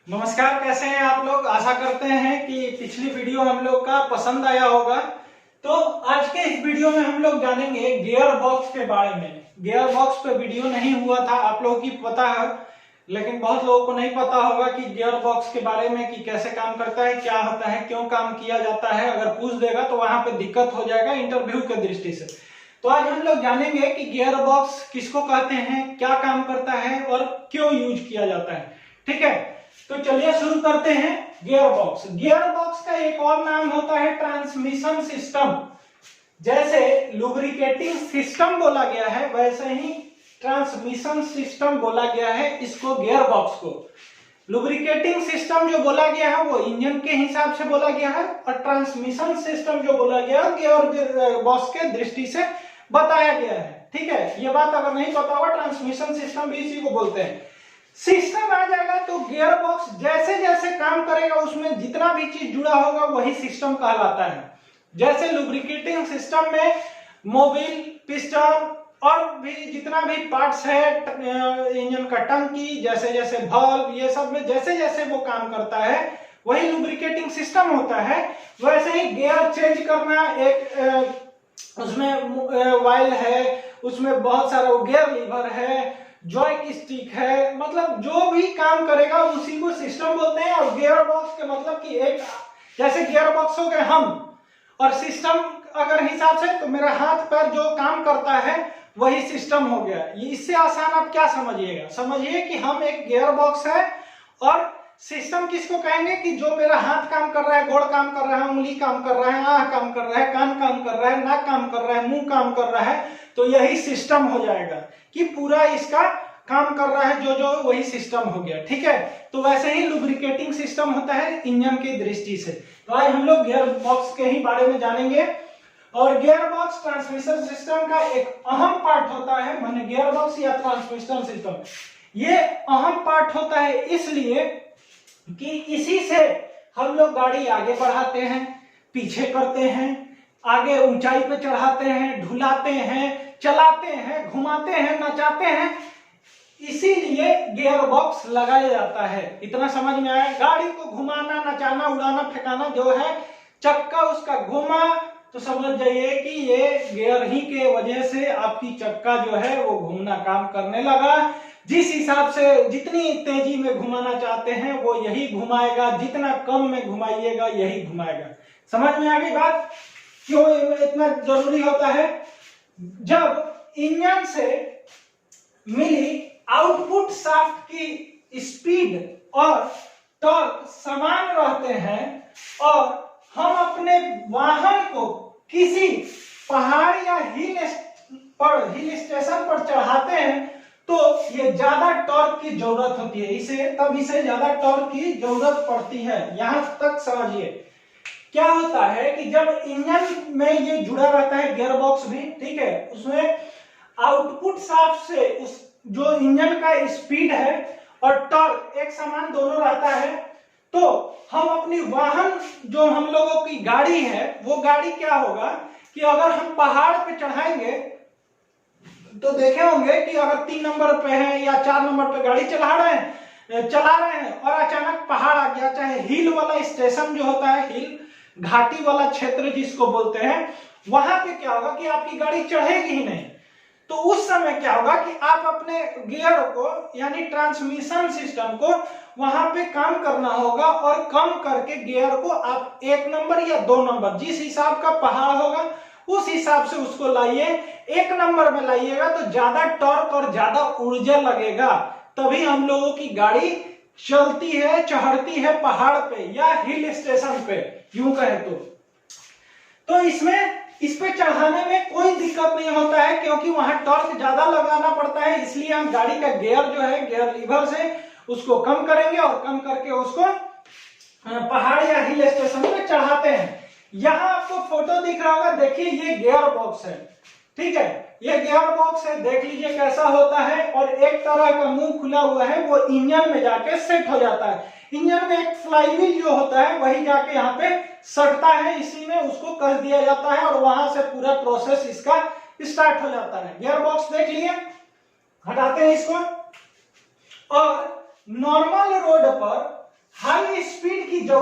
नमस्कार, कैसे हैं आप लोग। आशा करते हैं कि पिछली वीडियो हम लोग का पसंद आया होगा। तो आज के इस वीडियो में हम लोग जानेंगे गियर बॉक्स के बारे में। गियर बॉक्स पे वीडियो नहीं हुआ था, आप लोगों की पता है, लेकिन बहुत लोगों को नहीं पता होगा कि गियर बॉक्स के बारे में कि कैसे काम करता है, क्या होता है, क्यों काम किया जाता है। अगर पूछ देगा तो वहां पे दिक्कत हो जाएगा इंटरव्यू के दृष्टि से। तो आज हम लोग जानेंगे कि गियर बॉक्स किसको कहते हैं, क्या काम करता है और क्यों यूज किया जाता है। ठीक है, तो चलिए शुरू करते हैं। गियर बॉक्स, गियर बॉक्स का एक और नाम होता है ट्रांसमिशन सिस्टम। जैसे लुब्रिकेटिंग सिस्टम बोला गया है, वैसे ही ट्रांसमिशन सिस्टम बोला गया है इसको, गियर बॉक्स को। लुब्रिकेटिंग सिस्टम जो बोला गया है वो इंजन के हिसाब से बोला गया है, और ट्रांसमिशन सिस्टम जो बोला गया है गियर बॉक्स के दृष्टि से बताया गया है। ठीक है, ये बात अगर नहीं पता होगा, ट्रांसमिशन सिस्टम भी इसी को बोलते हैं। सिस्टम आ जाएगा तो गियर बॉक्स जैसे जैसे काम करेगा उसमें जितना भी चीज जुड़ा होगा वही सिस्टम कहलाता है। जैसे लुब्रिकेटिंग सिस्टम में मोबिल, पिस्टन और भी जितना भी पार्ट्स है, इंजन का टंकी, जैसे जैसे वाल्व, ये सब में जैसे जैसे वो काम करता है वही लुब्रिकेटिंग सिस्टम होता है। वैसे ही गियर चेंज करना, एक उसमें वाइल है, उसमें बहुत सारा गियर लीवर है, जॉय स्टिक है, मतलब जो भी काम करेगा उसी को सिस्टम बोलते हैं। और गियर बॉक्स के मतलब कि एक जैसे गियर बॉक्स हो गए हम, और सिस्टम अगर हिसाब से तो मेरा हाथ पैर जो काम करता है वही सिस्टम हो गया। ये इससे आसान आप क्या समझिएगा, समझिए कि हम एक गियर बॉक्स है, और सिस्टम किसको कहेंगे कि जो मेरा हाथ काम कर रहा है, गोड़ काम कर रहा है, उंगली काम कर रहा है, आंख काम कर रहा है, कान काम कर रहा है, नाक काम कर रहा है, मुंह काम कर रहा है, तो यही सिस्टम हो जाएगा कि पूरा इसका काम कर रहा है, जो जो वही सिस्टम हो गया। ठीक है, तो वैसे ही लुब्रिकेटिंग सिस्टम होता है इंजन की दृष्टि से। तो आज हम लोग गियर बॉक्स के ही बारे में जानेंगे। और गियर बॉक्स ट्रांसमिशन सिस्टम का एक अहम पार्ट होता है, माने गियर बॉक्स या ट्रांसमिशन सिस्टम ये अहम पार्ट होता है इसलिए कि इसी से हम लोग गाड़ी आगे बढ़ाते हैं, पीछे करते हैं, आगे ऊंचाई पे चढ़ाते हैं, ढुलाते हैं, चलाते हैं, घुमाते हैं, नचाते हैं, इसीलिए गियर बॉक्स लगाया जाता है। इतना समझ में आया। गाड़ी को घुमाना, नचाना, उड़ाना, फेंकाना जो है, चक्का उसका घुमा तो समझ जाइए कि ये गियर ही के वजह से आपकी चक्का जो है वो घूमना काम करने लगा। जिस हिसाब से जितनी तेजी में घुमाना चाहते हैं वो यही घुमाएगा, जितना कम में घुमाइएगा यही घुमाएगा। समझ में आ गई बात, क्यों इतना जरूरी होता है। जब इंजन से मिली आउटपुट शाफ्ट की स्पीड और टॉर्क समान रहते हैं, और हम अपने वाहन को किसी पहाड़ या हिल स्टेशन पर चढ़ाते हैं तो ये ज्यादा टॉर्क की जरूरत होती है, इसे ज्यादा टॉर्क की जरूरत पड़ती है। यहां तक समझिए। क्या होता है कि जब इंजन में ये जुड़ा रहता है गियर बॉक्स भी, ठीक है, उसमें आउटपुट शाफ्ट से उस जो इंजन का स्पीड है और टॉर्क एक समान दोनों रहता है, तो हम अपनी वाहन जो हम लोगों की गाड़ी है वो गाड़ी क्या होगा कि अगर हम पहाड़ पे चढ़ाएंगे तो देखे होंगे कि अगर 3 नंबर पे है या 4 नंबर पे गाड़ी चला रहे हैं और अचानक पहाड़ आ गया, चाहे हिल वाला स्टेशन जो होता है, हिल घाटी वाला क्षेत्र जिसको बोलते हैं, वहां पे क्या होगा कि आपकी गाड़ी चढ़ेगी ही नहीं। तो उस समय क्या होगा कि आप अपने गियर को यानी ट्रांसमिशन सिस्टम को वहां पे काम करना होगा, और कम करके गियर को आप 1 नंबर या 2 नंबर जिस हिसाब का पहाड़ होगा उस हिसाब से उसको लाइए। 1 नंबर में लाइएगा तो ज्यादा टॉर्क और ज्यादा ऊर्जा लगेगा, तभी हम लोगों की गाड़ी चलती है, चढ़ती है पहाड़ पे या हिल स्टेशन पे, यूं कहे तो इस पे चढ़ाने में कोई दिक्कत नहीं होता है, क्योंकि वहां टॉर्क ज्यादा लगाना पड़ता है। इसलिए हम गाड़ी का गियर जो है, गियर लीवर से उसको कम करेंगे और कम करके उसको पहाड़ या हिल स्टेशन पे चढ़ाते हैं। यहाँ आपको फोटो दिख रहा होगा, देखिए ये गियर बॉक्स है। ठीक है, ये गियर बॉक्स है, देख लीजिए कैसा होता है। और एक तरह का मुंह खुला हुआ है, वो इंजन में जाके सेट हो जाता है। इंजन में एक फ्लाईव्हील जो होता है वही जाके यहाँ पे सटता है, इसी में उसको कस दिया जाता है, और वहां से पूरा प्रोसेस इसका स्टार्ट हो जाता है। गियर बॉक्स देख लिए, हटाते हैं इसको। और नॉर्मल रोड पर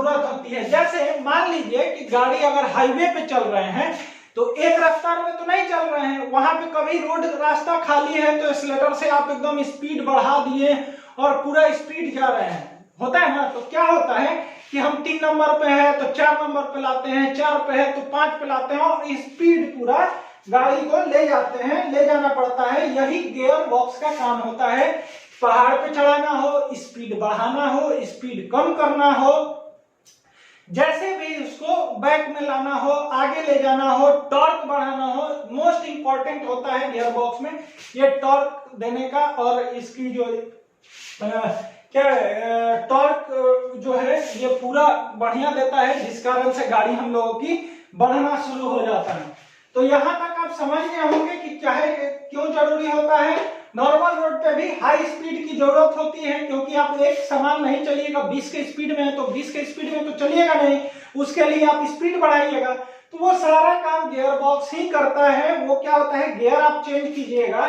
जरूरत होती है। जैसे मान लीजिए कि गाड़ी अगर हाईवे पे चल रहे हैं तो एक रफ्तार में तो नहीं चल रहे हैं, वहां पे कभी रोड रास्ता खाली है तो एक्सीलेटर से आप एकदम स्पीड बढ़ा दिए और पूरा स्पीड जा रहे हैं, होता है ना। तो क्या होता है कि हम 3 नंबर पे है तो 4 नंबर पे लाते हैं, 4 पे है तो 5 पे लाते हैं और स्पीड पूरा गाड़ी को ले जाते हैं, ले जाना पड़ता है। यही गियर बॉक्स का काम होता है। पहाड़ पे चढ़ाना हो, स्पीड बढ़ाना हो, स्पीड कम करना हो, जैसे भी उसको बैक में लाना हो, आगे ले जाना हो, टॉर्क बढ़ाना हो, मोस्ट इंपॉर्टेंट होता है गियर बॉक्स में ये टॉर्क देने का। और इसकी जो क्या टॉर्क जो है ये पूरा बढ़िया देता है, जिस कारण से गाड़ी हम लोगों की बढ़ना शुरू हो जाता है। तो यहाँ तक आप समझ गए होंगे कि चाहे क्यों जरूरी होता है। नॉर्मल रोड पे भी हाई स्पीड की जरूरत होती है, क्योंकि आप एक समान नहीं चलिएगा। 20 के स्पीड में है तो 20 के स्पीड में तो चलिएगा नहीं, उसके लिए आप स्पीड बढ़ाइएगा। तो वो सारा काम गियर बॉक्स ही करता है। वो क्या होता है, गियर आप चेंज कीजिएगा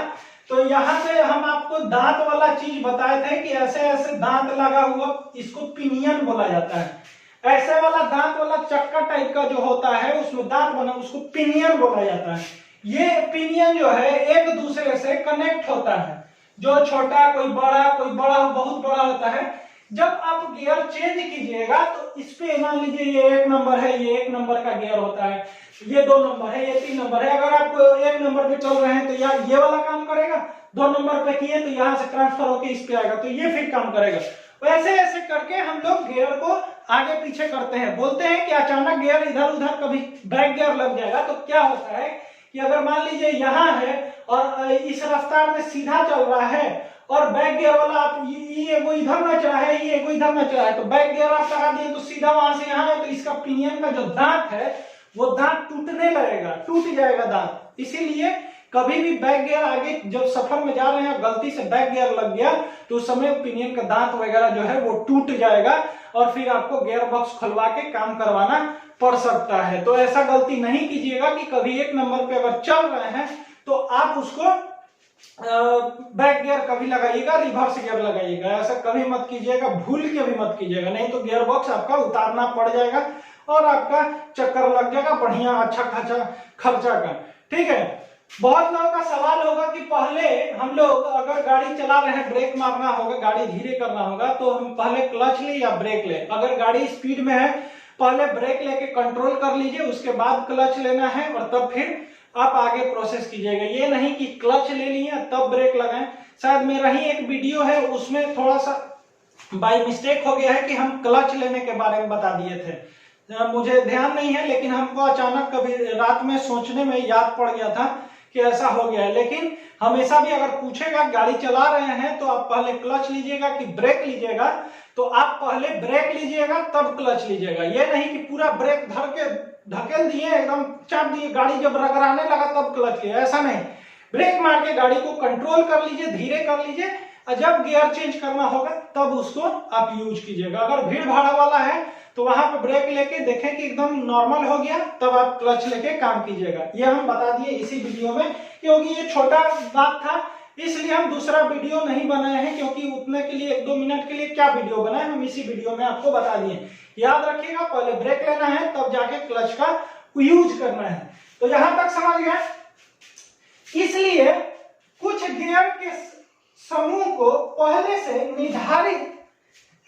तो यहाँ पे हम आपको दांत वाला चीज बताए थे कि ऐसे ऐसे दांत लगा हुआ, इसको पिनियन बोला जाता है। ऐसे वाला दांत वाला चक्का टाइप का जो होता है उसमें दांत बना, उसको पिनियन बोला जाता है। ये पिनियन जो है एक दूसरे से कनेक्ट होता है, जो छोटा कोई बड़ा बहुत बड़ा होता है। जब आप गियर चेंज कीजिएगा तो इस पे मान लीजिए ये 1 नंबर है, ये 1 नंबर का गियर होता है, ये 2 नंबर है, ये 3 नंबर है। अगर आप 1 नंबर पे चल रहे हैं तो यार ये वाला काम करेगा, 2 नंबर पे किए तो यहाँ से ट्रांसफर होकर इस पे आएगा तो ये फिर काम करेगा। वैसे ऐसे करके हम लोग गियर को आगे पीछे करते हैं। बोलते हैं कि अचानक गियर इधर उधर कभी बैक गियर लग जाएगा तो क्या होता है कि अगर मान लीजिए यहाँ है और इस रफ्तार में सीधा चल रहा है और बैक गियर वाला आप ये वो इधर ना चला है, ये वो इधर ना चला है, तो बैक गियर आप लगा दिए तो सीधा वहां से यहाँ है तो इसका पिनियन का जो दांत है वो दांत टूटने लगेगा, टूट जाएगा दांत। इसीलिए कभी भी बैक गियर आगे जब सफर में जा रहे हैं गलती से बैक गियर लग गया तो उस समय पिनियन का दांत वगैरह जो है वो टूट जाएगा और फिर आपको गियर बॉक्स खुलवा के काम करवाना पड़ सकता है। तो ऐसा गलती नहीं कीजिएगा कि कभी 1 नंबर पे अगर चल रहे हैं तो आप उसको बैक गियर कभी लगाइएगा, रिवर्स गियर लगाइएगा, ऐसा कभी मत कीजिएगा, भूल के भी मत कीजिएगा, नहीं तो गियर बॉक्स आपका उतारना पड़ जाएगा और आपका चक्कर लग जाएगा बढ़िया अच्छा खासा खर्चा का। ठीक है। बहुत लोगों का सवाल होगा कि पहले हम लोग अगर गाड़ी चला रहे हैं, ब्रेक मारना होगा, गाड़ी धीरे करना होगा तो हम पहले क्लच ले या ब्रेक ले। अगर गाड़ी स्पीड में है पहले ब्रेक लेके कंट्रोल कर लीजिए, उसके बाद क्लच लेना है और तब फिर आप आगे प्रोसेस कीजिएगा। ये नहीं कि क्लच ले लिए तब ब्रेक लगाएं। शायद मेरा ही एक वीडियो है उसमें थोड़ा सा बाय मिस्टेक हो गया है कि हम क्लच लेने के बारे में बता दिए थे, मुझे ध्यान नहीं है, लेकिन हमको अचानक कभी रात में सोचने में याद पड़ गया था कि ऐसा हो गया है। लेकिन हमेशा भी अगर पूछेगा गाड़ी चला रहे हैं तो आप पहले क्लच लीजिएगा कि ब्रेक लीजिएगा, तो आप पहले ब्रेक लीजिएगा तब क्लच लीजिएगा। ये नहीं कि पूरा ब्रेक धर के धकेल दिए एकदम चाप दिए, गाड़ी जब रगड़ाने लगा तब क्लच लिया, ऐसा नहीं। ब्रेक मार के गाड़ी को कंट्रोल कर लीजिए, धीरे कर लीजिए और जब गियर चेंज करना होगा तब उसको आप यूज कीजिएगा। अगर भीड़ भाड़ वाला है तो वहां पे ब्रेक लेके देखें कि एकदम नॉर्मल हो गया तब आप क्लच लेके काम कीजिएगा। ये हम बता दिए इसी वीडियो में, क्योंकि ये छोटा बात था इसलिए हम दूसरा वीडियो नहीं बनाए हैं, क्योंकि उतने के लिए 1-2 मिनट के लिए क्या वीडियो बनाए, हम इसी वीडियो में आपको बता दिए। याद रखिएगा पहले ब्रेक लेना है तब जाके क्लच का यूज करना है। तो यहां तक समझ गए। इसलिए कुछ गियर के समूह को पहले से निर्धारित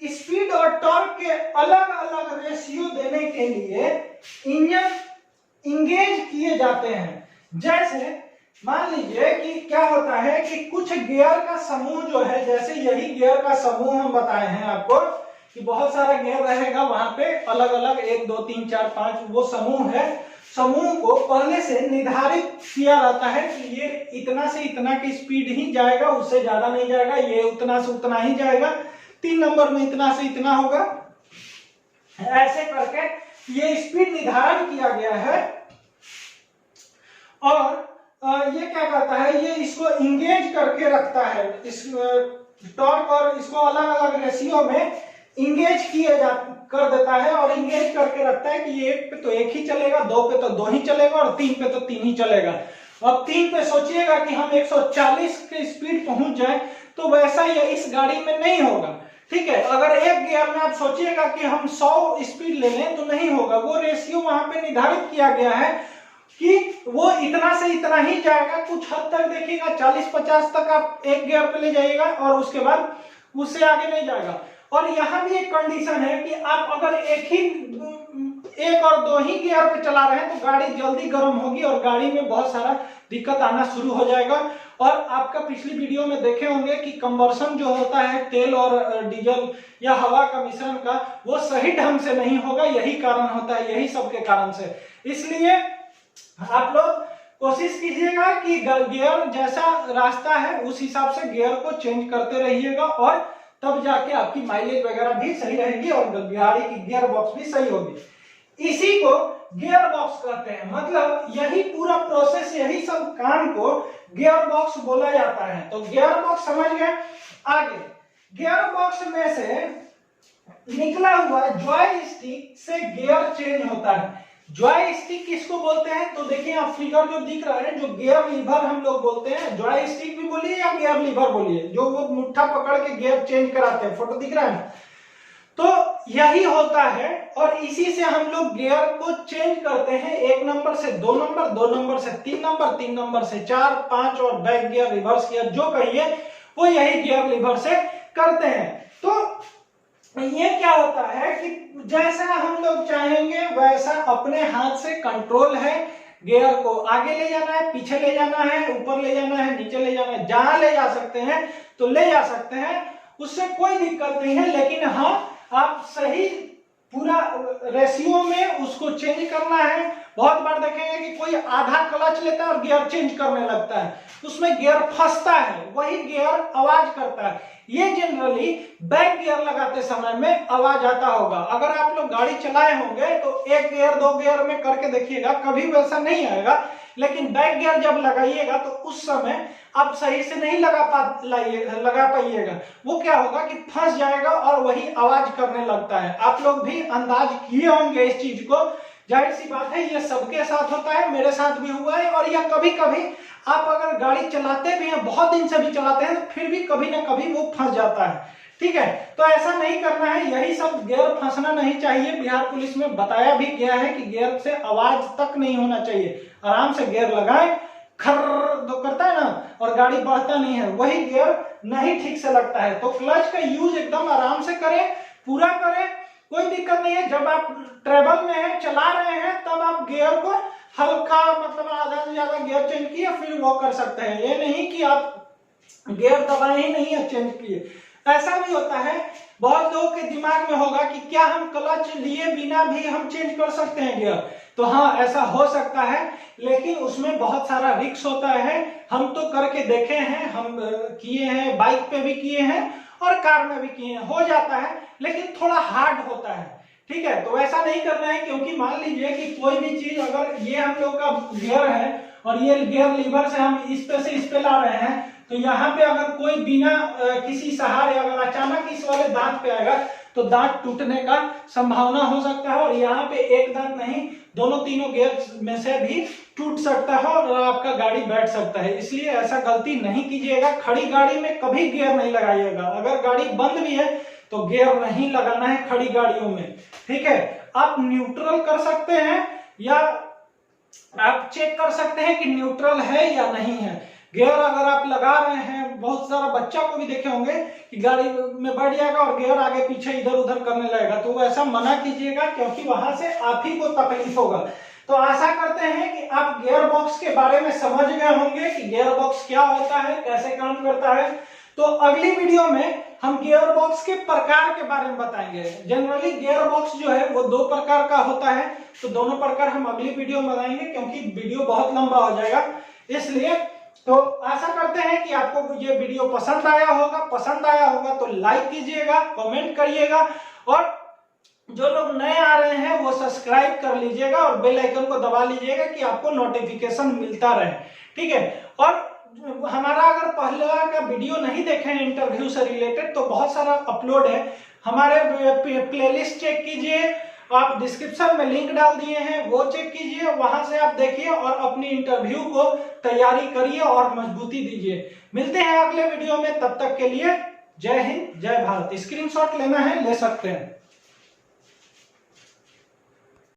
स्पीड और टॉर्क के अलग अलग रेशियो देने के लिए इंजन इंगेज किए जाते हैं। जैसे मान लीजिए कि क्या होता है कि कुछ गियर का समूह जो है, जैसे यही गियर का समूह हम बताए हैं आपको कि बहुत सारा गियर रहेगा, वहां पे अलग अलग 1 2 3 4 5 वो समूह है। समूह को पहले से निर्धारित किया रहता है कि ये इतना से इतना की स्पीड ही जाएगा, उससे ज्यादा नहीं जाएगा, ये उतना से उतना ही जाएगा, 3 नंबर में इतना से इतना होगा। ऐसे करके ये स्पीड निर्धारण किया गया है। और ये क्या करता है, ये इसको इंगेज करके रखता है, इस टॉर्क और इसको अलग अलग रेशियो में इंगेज कर देता है और इंगेज करके रखता है कि ये 1 पे तो 1 ही चलेगा, 2 पे तो 2 ही चलेगा और 3 पे तो 3 ही चलेगा। अब 3 पे सोचिएगा कि हम 140 की स्पीड पहुंच जाए तो वैसा ही इस गाड़ी में नहीं होगा। ठीक है। अगर एक गियर में आप सोचिएगा कि हम 100 स्पीड ले लें तो नहीं होगा, वो रेशियो वहां पे निर्धारित किया गया है कि वो इतना से इतना ही जाएगा। कुछ हद तक देखिएगा 40-50 तक आप एक गियर पे ले जाइएगा और उसके बाद उससे आगे नहीं जाएगा। और यहाँ भी एक कंडीशन है कि आप अगर एक और दो ही गियर पे चला रहे हैं तो गाड़ी जल्दी गर्म होगी और गाड़ी में बहुत सारा दिक्कत आना शुरू हो जाएगा। और आपका पिछली वीडियो में देखे होंगे कि कंबर्सन जो होता है तेल और डीजल या हवा का मिश्रण का, वो सही ढंग से नहीं होगा। यही कारण होता है, यही सब के कारण से। इसलिए आप लोग कोशिश कीजिएगा कि गियर जैसा रास्ता है उस हिसाब से गियर को चेंज करते रहिएगा और तब जाके आपकी माइलेज वगैरह भी सही रहेगी और गाड़ी की गियर बॉक्स भी सही होगी। इसी को गियर बॉक्स कहते हैं। मतलब यही पूरा प्रोसेस, यही सब काम को गियर बॉक्स बोला जाता है। तो गियर बॉक्स समझ गए। आगे गियर बॉक्स में से निकला हुआ जॉयस्टिक से गियर चेंज होता है। जॉयस्टिक किसको बोलते हैं? तो देखिए आप फिगर जो दिख रहा है, जो गियर लीवर हम लोग बोलते हैं, जॉयस्टिक भी बोलिए या गियर लीवर बोलिए, जो वो मुट्ठा पकड़ के गियर चेंज कराते हैं, फोटो दिख रहा है। तो यही होता है और इसी से हम लोग गियर को चेंज करते हैं। 1 नंबर से 2 नंबर, 2 नंबर से 3 नंबर, 3 नंबर से 4, 5 और बैक गियर, रिवर्स गियर जो कहिए वो यही गियर लीवर से करते हैं। तो ये क्या होता है कि जैसा हम लोग चाहेंगे वैसा अपने हाथ से कंट्रोल है। गियर को आगे ले जाना है, पीछे ले जाना है, ऊपर ले जाना है, नीचे ले जाना है, जहां ले जा सकते हैं तो ले जा सकते हैं, उससे कोई दिक्कत नहीं है। लेकिन हाँ, आप सही पूरा रेशियो में उसको चेंज करना है। बहुत बार देखेंगे कि कोई आधा क्लच लेता है और गियर चेंज करने लगता है, उसमें गियर फंसता है, वही गियर आवाज करता है। ये जनरली बैक गियर लगाते समय में आवाज आता होगा। अगर आप लोग गाड़ी चलाए होंगे तो 1 गियर 2 गियर में करके देखिएगा, कभी वैसा नहीं आएगा। लेकिन बैक गियर जब लगाइएगा तो उस समय आप सही से नहीं लगा पाइएगा। वो क्या होगा कि फंस जाएगा और वही आवाज करने लगता है। आप लोग भी अंदाज किए होंगे इस चीज को। जाहिर सी बात है ये सबके साथ होता है, मेरे साथ भी हुआ है। और यह कभी कभी आप अगर गाड़ी चलाते भी हैं, बहुत दिन से भी चलाते हैं, तो फिर भी कभी ना कभी वो फंस जाता है। ठीक है, तो ऐसा नहीं करना है। यही सब गियर फंसना नहीं चाहिए। बिहार पुलिस में बताया भी गया है कि गियर से आवाज तक नहीं होना चाहिए। आराम से गियर लगाएं, खर तो करता है ना, और गाड़ी बढ़ता नहीं है, वही गियर नहीं ठीक से लगता है। तो क्लच का यूज एकदम आराम से करें, पूरा करें, कोई दिक्कत नहीं है। जब आप ट्रेवल में हैं, चला रहे हैं, तब आप गियर को हल्का, मतलब आधा से ज्यादा गियर चेंज किए फिर वो कर सकते हैं। ये नहीं कि आप गियर दबाए ही नहीं है चेंज किए। ऐसा भी होता है, बहुत लोगों के दिमाग में होगा कि क्या हम क्लच लिए बिना भी हम चेंज कर सकते हैं गियर? तो हाँ, ऐसा हो सकता है, लेकिन उसमें बहुत सारा रिस्क होता है। हम तो करके देखे हैं, हम किए हैं, बाइक पे भी किए हैं और कार में भी किए हैं, हो जाता है, लेकिन थोड़ा हार्ड होता है। ठीक है, तो ऐसा नहीं करना है। क्योंकि मान लीजिए कि कोई भी चीज, अगर ये हम लोग का गियर है और ये गियर लीवर से हम इस पे से इस पे ला रहे हैं, तो यहाँ पे अगर कोई बिना किसी सहारे अगर अचानक इस वाले दांत पे आएगा तो दांत टूटने का संभावना हो सकता है। और यहाँ पे एक दांत नहीं, दोनों तीनों गियर में से भी टूट सकता है और आपका गाड़ी बैठ सकता है। इसलिए ऐसा गलती नहीं कीजिएगा। खड़ी गाड़ी में कभी गियर नहीं लगाइएगा। अगर गाड़ी बंद भी है तो गियर नहीं लगाना है खड़ी गाड़ियों में। ठीक है, आप न्यूट्रल कर सकते हैं या आप चेक कर सकते हैं कि न्यूट्रल है या नहीं है। गियर अगर आप लगा रहे हैं, बहुत सारा बच्चा को भी देखे होंगे कि गाड़ी में बैठ जाएगा और गियर आगे पीछे इधर उधर करने लगेगा, तो ऐसा मना कीजिएगा, क्योंकि वहां से आप ही को तकलीफ होगा। तो आशा करते हैं कि आप गियर बॉक्स के बारे में समझ गए होंगे कि गियर बॉक्स क्या होता है, कैसे काम करता है। तो अगली वीडियो में हम गियर बॉक्स के प्रकार के बारे में बताएंगे। जनरली गियर बॉक्स जो है वो 2 प्रकार का होता है, तो दोनों प्रकार हम अगली वीडियो में बताएंगे, क्योंकि वीडियो बहुत लंबा हो जाएगा। इसलिए तो आशा करते हैं कि आपको ये वीडियो पसंद आया होगा तो लाइक कीजिएगा, कमेंट करिएगा, और जो लोग नए आ रहे हैं वो सब्सक्राइब कर लीजिएगा और बेल आइकन को दबा लीजिएगा कि आपको नोटिफिकेशन मिलता रहे। ठीक है, और हमारा अगर पहला का वीडियो नहीं देखे हैं इंटरव्यू से रिलेटेड, तो बहुत सारा अपलोड है। हमारे प्लेलिस्ट चेक कीजिए, आप डिस्क्रिप्शन में लिंक डाल दिए हैं, वो चेक कीजिए, वहां से आप देखिए और अपनी इंटरव्यू को तैयारी करिए और मजबूती दीजिए। मिलते हैं अगले वीडियो में, तब तक के लिए जय हिंद, जय भारत। स्क्रीनशॉट लेना है ले सकते हैं।